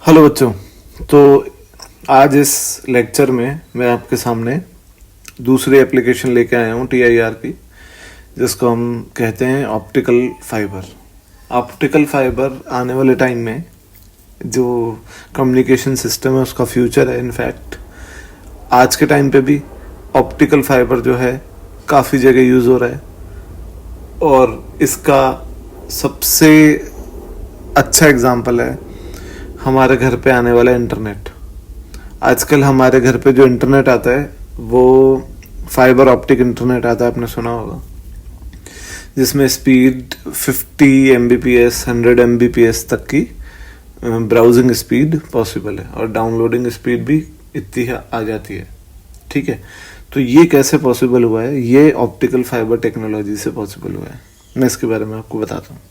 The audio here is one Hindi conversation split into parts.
हेलो बच्चों। तो आज इस लेक्चर में मैं आपके सामने दूसरी एप्लीकेशन लेके आया हूँ TIR की, जिसको हम कहते हैं ऑप्टिकल फाइबर। ऑप्टिकल फाइबर आने वाले टाइम में जो कम्युनिकेशन सिस्टम है उसका फ्यूचर है। इनफैक्ट आज के टाइम पे भी ऑप्टिकल फाइबर जो है काफ़ी जगह यूज़ हो रहा है, और इसका सबसे अच्छा एग्जाम्पल है हमारे घर पे आने वाला इंटरनेट। आजकल हमारे घर पे जो इंटरनेट आता है वो फाइबर ऑप्टिक इंटरनेट आता है, आपने सुना होगा, जिसमें स्पीड 50 Mbps 100 Mbps तक की ब्राउजिंग स्पीड पॉसिबल है, और डाउनलोडिंग स्पीड भी इतनी आ जाती है। ठीक है, तो ये कैसे पॉसिबल हुआ है? ये ऑप्टिकल फाइबर टेक्नोलॉजी से पॉसिबल हुआ है। मैं इसके बारे में आपको बताता हूँ।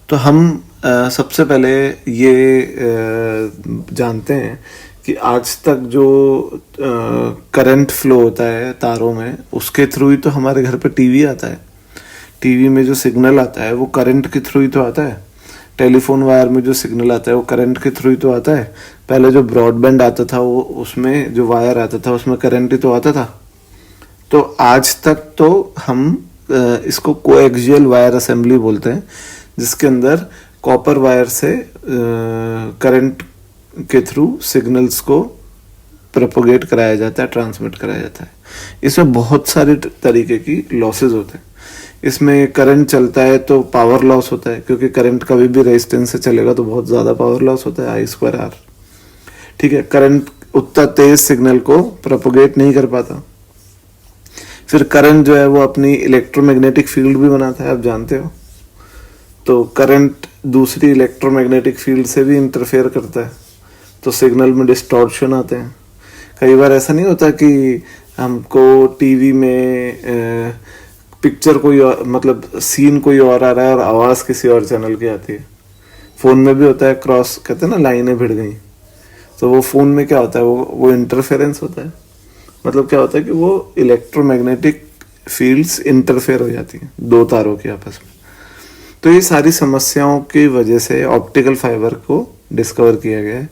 तो हम सबसे पहले ये जानते हैं कि आज तक जो करंट फ्लो होता है तारों में, उसके थ्रू ही तो हमारे घर पे टीवी आता है। टीवी में जो सिग्नल आता है वो करंट के थ्रू ही तो आता है। टेलीफोन वायर में जो सिग्नल आता है वो करंट के थ्रू ही तो आता है। पहले जो ब्रॉडबैंड आता था वो उसमें जो वायर आता था उसमें करंट ही तो आता था। तो आज तक तो हम इसको कोएक्सियल वायर असेंबली बोलते हैं, जिसके अंदर कॉपर वायर से करंट के थ्रू सिग्नल्स को प्रोपोगेट कराया जाता है, ट्रांसमिट कराया जाता है। इसमें बहुत सारे तरीके की लॉसेस होते हैं। इसमें करंट चलता है तो पावर लॉस होता है, क्योंकि करंट कभी भी रेजिस्टेंस से चलेगा तो बहुत ज़्यादा पावर लॉस होता है, I²R। ठीक है, करंट उतना तेज सिग्नल को प्रोपोगेट नहीं कर पाता। फिर करंट जो है वो अपनी इलेक्ट्रोमैग्नेटिक फील्ड भी बनाता है, आप जानते हो। तो करंट दूसरी इलेक्ट्रोमैग्नेटिक फील्ड से भी इंटरफेयर करता है, तो सिग्नल में डिस्टॉर्शन आते हैं। कई बार ऐसा नहीं होता कि हमको टीवी में पिक्चर कोई और, मतलब सीन कोई और आ रहा है और आवाज़ किसी और चैनल की आती है। फ़ोन में भी होता है, क्रॉस कहते हैं ना, लाइनें भिड़ गई। तो वो फ़ोन में क्या होता है, वो इंटरफेरेंस होता है। मतलब क्या होता है कि वो इलेक्ट्रोमैग्नेटिक फील्ड्स इंटरफेयर हो जाती हैं दो तारों के आपस में। तो ये सारी समस्याओं की वजह से ऑप्टिकल फाइबर को डिस्कवर किया गया है।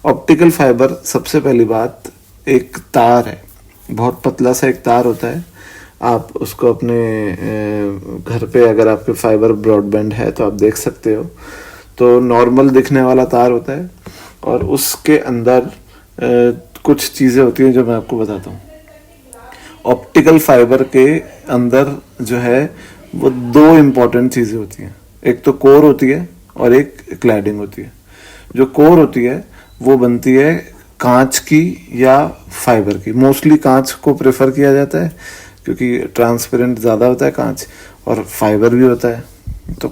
ऑप्टिकल फाइबर, सबसे पहली बात, एक तार है, बहुत पतला सा एक तार होता है। आप उसको अपने घर पे, अगर आपके फाइबर ब्रॉडबैंड है तो आप देख सकते हो। तो नॉर्मल दिखने वाला तार होता है, और उसके अंदर कुछ चीज़ें होती हैं जो मैं आपको बताता हूँ। ऑप्टिकल फाइबर के अंदर जो है वो दो इम्पॉर्टेंट चीज़ें होती हैं। एक तो कोर होती है और एक क्लैडिंग होती है। जो कोर होती है वो बनती है कांच की या फाइबर की। मोस्टली कांच को प्रेफर किया जाता है, क्योंकि ट्रांसपेरेंट ज़्यादा होता है कांच, और फाइबर भी होता है। तो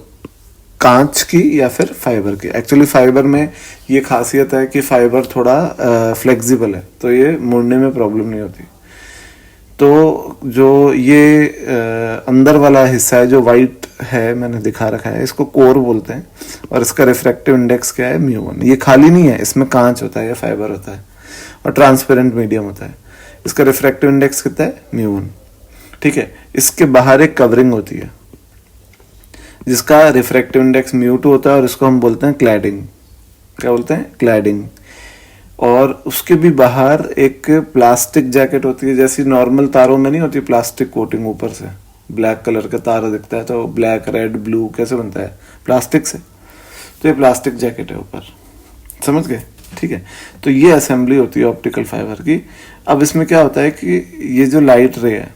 कांच की या फिर फाइबर की। एक्चुअली फाइबर में ये खासियत है कि फाइबर थोड़ा फ्लेक्सिबल है, तो ये मुड़ने में प्रॉब्लम नहीं होती। तो जो ये अंदर वाला हिस्सा है जो वाइट है, मैंने दिखा रखा है, इसको कोर बोलते हैं, और इसका रिफ्रैक्टिव इंडेक्स क्या है, μ1। ये खाली नहीं है, इसमें कांच होता है या फाइबर होता है, और ट्रांसपेरेंट मीडियम होता है। इसका रिफ्रैक्टिव इंडेक्स कितना है, μ1। ठीक है, इसके बाहर एक कवरिंग होती है जिसका रिफ्रैक्टिव इंडेक्स μ2 होता है, और इसको हम बोलते हैं क्लैडिंग। क्या बोलते हैं, क्लैडिंग। और उसके भी बाहर एक प्लास्टिक जैकेट होती है, जैसी नॉर्मल तारों में नहीं होती प्लास्टिक कोटिंग ऊपर से। ब्लैक कलर का तार दिखता है तो ब्लैक रेड ब्लू कैसे बनता है, प्लास्टिक से। तो ये प्लास्टिक जैकेट है ऊपर, समझ गए? ठीक है, तो ये असेंबली होती है ऑप्टिकल फाइबर की। अब इसमें क्या होता है कि ये जो लाइट रे है,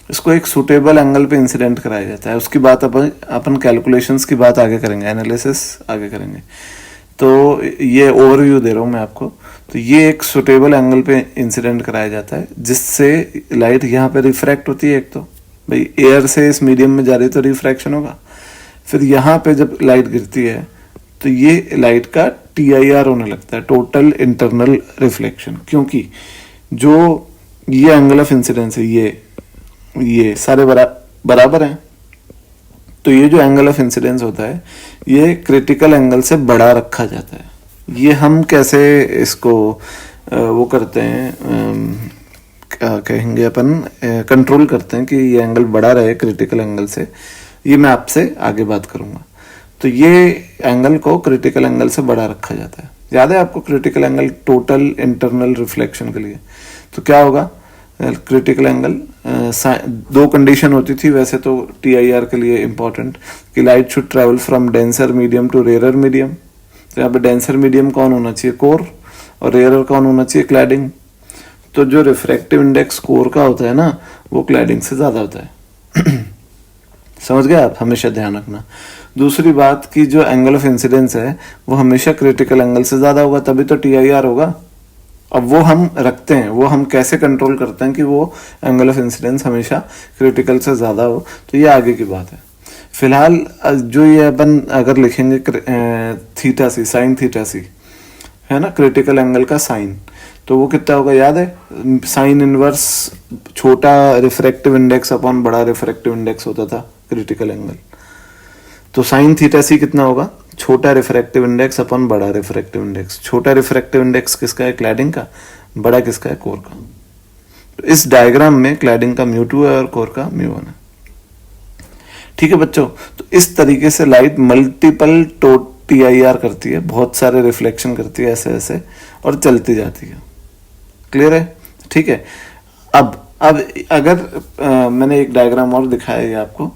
इसको एक सूटेबल एंगल पे इंसिडेंट कराया जाता है। उसकी बात अपन कैलकुलेशंस की बात आगे करेंगे, एनालिसिस आगे करेंगे। तो ये ओवरव्यू दे रहा हूँ मैं आपको। तो ये एक सुटेबल एंगल पे इंसिडेंट कराया जाता है, जिससे लाइट यहाँ पे रिफ्रैक्ट होती है। एक तो भाई एयर से इस मीडियम में जा रही तो रिफ्रैक्शन होगा। फिर यहाँ पे जब लाइट गिरती है तो ये लाइट का TIR होने लगता है, टोटल इंटरनल रिफ्लेक्शन। क्योंकि जो ये एंगल ऑफ इंसिडेंस है, ये सारे बराबर हैं। तो ये जो एंगल ऑफ इंसिडेंस होता है ये क्रिटिकल एंगल से बड़ा रखा जाता है। ये हम कैसे इसको वो करते हैं, क्या कहेंगे अपन, कंट्रोल करते हैं कि ये एंगल बड़ा रहे क्रिटिकल एंगल से, ये मैं आपसे आगे बात करूंगा। तो ये एंगल को क्रिटिकल एंगल से बड़ा रखा जाता है। याद है आपको critical angle total internal reflection के लिए? तो क्या होगा क्रिटिकल एंगल, दो कंडीशन होती थी वैसे तो TIR के लिए इंपॉर्टेंट, कि light should travel from denser medium to rarer medium. तो यहाँ पे डेंसर मीडियम कौन होना चाहिए? कोर। और रेयर कौन होना चाहिए? क्लैडिंग। तो जो रिफ्रैक्टिव इंडेक्स कोर का होता है ना, वो क्लैडिंग से ज्यादा होता है। समझ गए आप? हमेशा ध्यान रखना। दूसरी बात कि जो एंगल ऑफ इंसिडेंस है वो हमेशा क्रिटिकल एंगल से ज्यादा होगा, तभी तो TIR होगा। अब वो हम रखते हैं, वो हम कैसे कंट्रोल करते हैं कि वो एंगल ऑफ इंसिडेंस हमेशा क्रिटिकल से ज्यादा हो, तो ये आगे की बात है। फिलहाल जो ये अपन अगर लिखेंगे थीटा सी, साइन थीटा सी है ना, क्रिटिकल एंगल का साइन, तो वो कितना होगा याद है? साइन इनवर्स छोटा रिफ्रैक्टिव इंडेक्स अपॉन बड़ा रिफ्रैक्टिव इंडेक्स होता था क्रिटिकल एंगल। तो साइन थीटा सी कितना होगा? छोटा रिफ्रैक्टिव इंडेक्स अपॉन बड़ा रिफ्रैक्टिव इंडेक्स। छोटा रिफ्रैक्टिव इंडेक्स किसका है? क्लैडिंग का। बड़ा किसका है? कोर का। तो इस डायग्राम में क्लैडिंग का μ2 है और कोर का μ1 है। ठीक है बच्चों, तो इस तरीके से लाइट मल्टीपल TIR करती है, बहुत सारे रिफ्लेक्शन करती है ऐसे ऐसे, और चलती जाती है। क्लियर है? ठीक है। अब अगर मैंने एक डायग्राम और दिखाया है आपको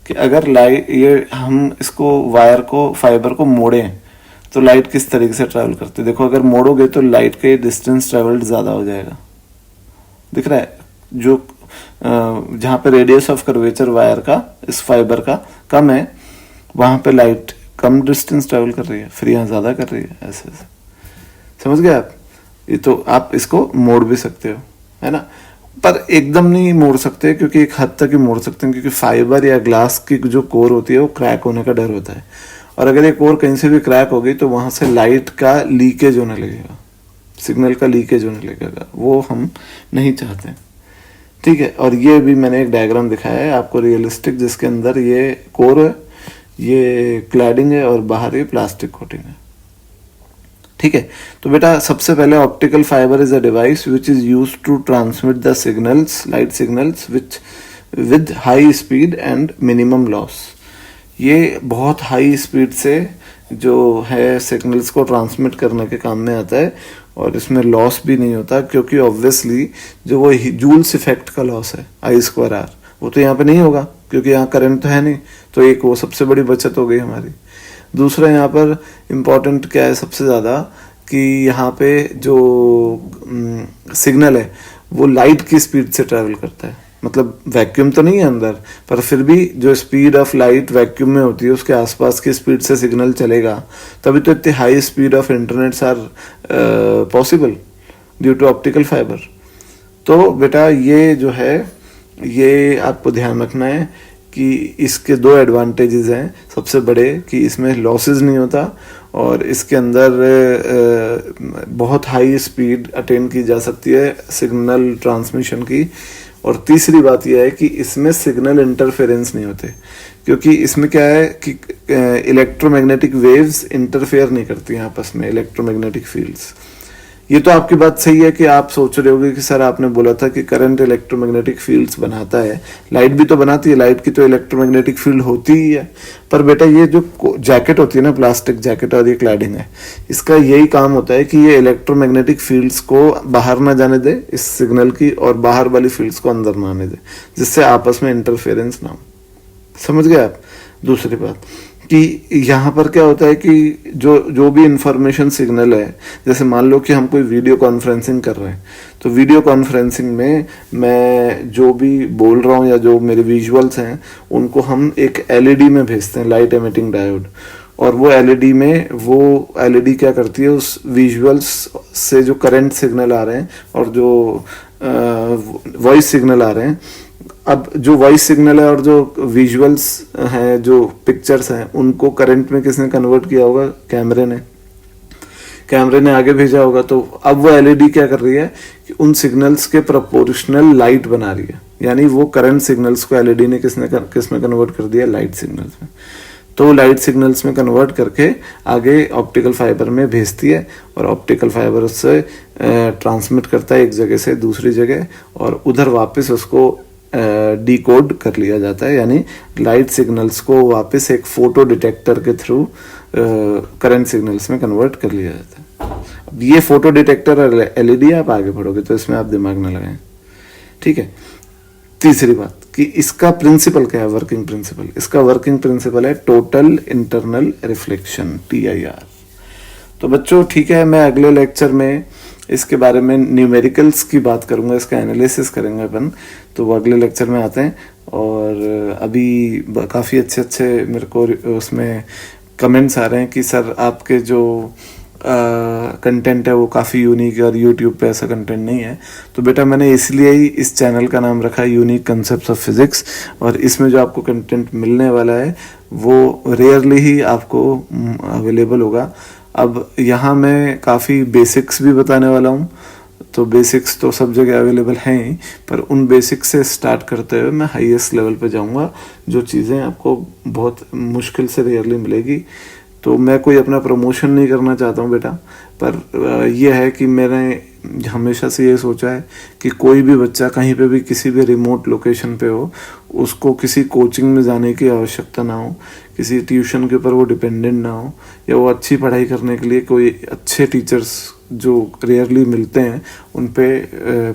कि अगर लाइट, ये हम इसको वायर को, फाइबर को मोड़ें तो लाइट किस तरीके से ट्रैवल करती है। देखो अगर मोड़ोगे तो लाइट के डिस्टेंस ट्रैवल्ड ज्यादा हो जाएगा। दिख रहा है? जो जहां पे रेडियस ऑफ कर्वेचर वायर का, इस फाइबर का कम है, वहां पे लाइट कम डिस्टेंस ट्रैवल कर रही है, फिर यहाँ ज्यादा कर रही है, ऐसे ऐसे। समझ गए आप? ये तो आप इसको मोड़ भी सकते हो, है ना, पर एकदम नहीं मोड़ सकते, क्योंकि एक हद तक ही मोड़ सकते हैं, क्योंकि फाइबर या ग्लास की जो कोर होती है वो क्रैक होने का डर होता है, और अगर ये कोर कहीं से भी क्रैक हो गई तो वहां से लाइट का लीकेज होने लगेगा, सिग्नल का लीकेज होने लगेगा, वो हम नहीं चाहते। ठीक है। और ये भी मैंने एक डायग्राम दिखाया है आपको रियलिस्टिक, जिसके अंदर ये कोर है, ये क्लैडिंग है और बाहर ये प्लास्टिक कोटिंग है। ठीक है। तो बेटा सबसे पहले optical fibre is a device which is used to transmit the signals, light signals which with high speed and minimum loss. ये बहुत हाई स्पीड से जो है सिग्नल्स को ट्रांसमिट करने के काम में आता है, और इसमें लॉस भी नहीं होता, क्योंकि ऑब्वियसली जो वो जूल्स इफेक्ट का लॉस है I²R, वो तो यहाँ पे नहीं होगा, क्योंकि यहाँ करंट तो है नहीं। तो एक वो सबसे बड़ी बचत हो गई हमारी। दूसरा यहाँ पर इम्पोर्टेंट क्या है सबसे ज़्यादा, कि यहाँ पे जो सिग्नल है वो लाइट की स्पीड से ट्रैवल करता है, मतलब वैक्यूम तो नहीं है अंदर, पर फिर भी जो स्पीड ऑफ लाइट वैक्यूम में होती है उसके आसपास की स्पीड से सिग्नल चलेगा, तभी तो इतनी high speed of internets are possible due to optical fibre. तो बेटा ये जो है, ये आपको ध्यान रखना है कि इसके दो एडवांटेजेस हैं सबसे बड़े, कि इसमें लॉसेस नहीं होता और इसके अंदर बहुत हाई स्पीड अटेन की जा सकती है सिग्नल ट्रांसमिशन की। और तीसरी बात यह है कि इसमें सिग्नल इंटरफेरेंस नहीं होते, क्योंकि इसमें क्या है कि इलेक्ट्रोमैग्नेटिक वेव्स इंटरफेयर नहीं करती हैं आपस में, इलेक्ट्रोमैग्नेटिक फील्ड्स। ये तो आपकी बात सही है कि आप सोच रहे होगे कि सर आपने बोला था कि करंट इलेक्ट्रोमैग्नेटिक फील्ड्स बनाता है, लाइट भी तो बनाती है, लाइट की तो इलेक्ट्रोमैग्नेटिक फील्ड होती ही है। पर बेटा ये जो जैकेट होती है ना, प्लास्टिक जैकेट और ये क्लैडिंग है, इसका यही काम होता है कि ये इलेक्ट्रोमैग्नेटिक फील्ड्स को बाहर ना जाने दे इस सिग्नल की, और बाहर वाली फील्ड्स को अंदर ना आने दे, जिससे आपस में इंटरफेरेंस ना हो। समझ गए आप? दूसरी बात कि यहाँ पर क्या होता है कि जो भी इंफॉर्मेशन सिग्नल है, जैसे मान लो कि हम कोई वीडियो कॉन्फ्रेंसिंग कर रहे हैं, तो वीडियो कॉन्फ्रेंसिंग में मैं जो भी बोल रहा हूँ या जो मेरे विजुअल्स हैं उनको हम एक LED में भेजते हैं, लाइट एमिटिंग डायोड, और वो LED क्या करती है, उस विजुअल्स से जो करंट सिग्नल आ रहे हैं और जो वॉइस सिग्नल आ रहे हैं, अब जो वॉइस सिग्नल है और जो विजुअल्स हैं, जो पिक्चर्स हैं, उनको करंट में किसने कन्वर्ट किया होगा? कैमरे ने आगे भेजा होगा। तो अब वो LED क्या कर रही है कि उन सिग्नल्स के प्रोपोर्शनल लाइट बना रही है, यानी वो करंट सिग्नल्स को LED ने किसमें कन्वर्ट कर दिया? लाइट सिग्नल्स में। तो लाइट सिग्नल्स में कन्वर्ट करके आगे ऑप्टिकल फाइबर में भेजती है, और ऑप्टिकल फाइबर उससे ट्रांसमिट करता है एक जगह से दूसरी जगह, और उधर वापस उसको डिकोड कर लिया जाता है, यानी लाइट सिग्नल्स को वापस एक फोटो डिटेक्टर के थ्रू करंट सिग्नल्स में कन्वर्ट कर लिया जाता है। अब ये फोटो डिटेक्टर और एलईडी आप आगे बढ़ोगे तो इसमें आप दिमाग ना लगाएं, ठीक है। तीसरी बात कि इसका प्रिंसिपल क्या है, वर्किंग प्रिंसिपल। इसका वर्किंग प्रिंसिपल है टोटल इंटरनल रिफ्लेक्शन, TIR। तो बच्चों ठीक है, मैं अगले लेक्चर में इसके बारे में न्यूमेरिकल्स की बात करूंगा, इसका एनालिसिस करेंगे अपन, तो वो अगले लेक्चर में आते हैं। और अभी काफ़ी अच्छे अच्छे मेरे को उसमें कमेंट्स आ रहे हैं कि सर आपके जो कंटेंट है वो काफ़ी यूनिक है और यूट्यूब पे ऐसा कंटेंट नहीं है। तो बेटा मैंने इसलिए ही इस चैनल का नाम रखा है यूनिक कंसेप्ट्स ऑफ फिजिक्स, और इसमें जो आपको कंटेंट मिलने वाला है वो रेयरली ही आपको अवेलेबल होगा। अब यहाँ मैं काफ़ी बेसिक्स भी बताने वाला हूँ, तो बेसिक्स तो सब जगह अवेलेबल हैं ही, पर उन बेसिक्स से स्टार्ट करते हुए मैं हाईएस्ट लेवल पे जाऊँगा, जो चीज़ें आपको बहुत मुश्किल से रेयरली मिलेगी। तो मैं कोई अपना प्रमोशन नहीं करना चाहता हूँ बेटा, पर यह है कि मैंने हमेशा से ये सोचा है कि कोई भी बच्चा कहीं पे भी किसी भी रिमोट लोकेशन पे हो, उसको किसी कोचिंग में जाने की आवश्यकता ना हो, किसी ट्यूशन के ऊपर वो डिपेंडेंट ना हो, या वो अच्छी पढ़ाई करने के लिए कोई अच्छे टीचर्स जो रेयरली मिलते हैं उन पे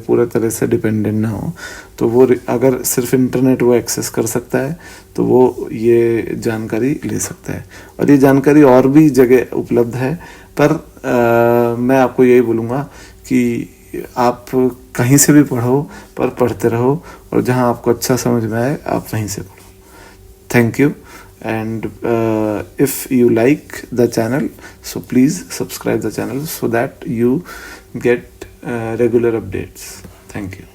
पूरा तरह से डिपेंडेंट ना हो। तो वो अगर सिर्फ इंटरनेट वो एक्सेस कर सकता है तो वो ये जानकारी ले सकता है, और ये जानकारी और भी जगह उपलब्ध है। पर मैं आपको यही बोलूँगा कि आप कहीं से भी पढ़ो, पर पढ़ते रहो, और जहाँ आपको अच्छा समझ में आए आप वहीं से पढ़ो। Thank you, and if you like the channel, so please subscribe the channel so that you get regular updates. Thank you.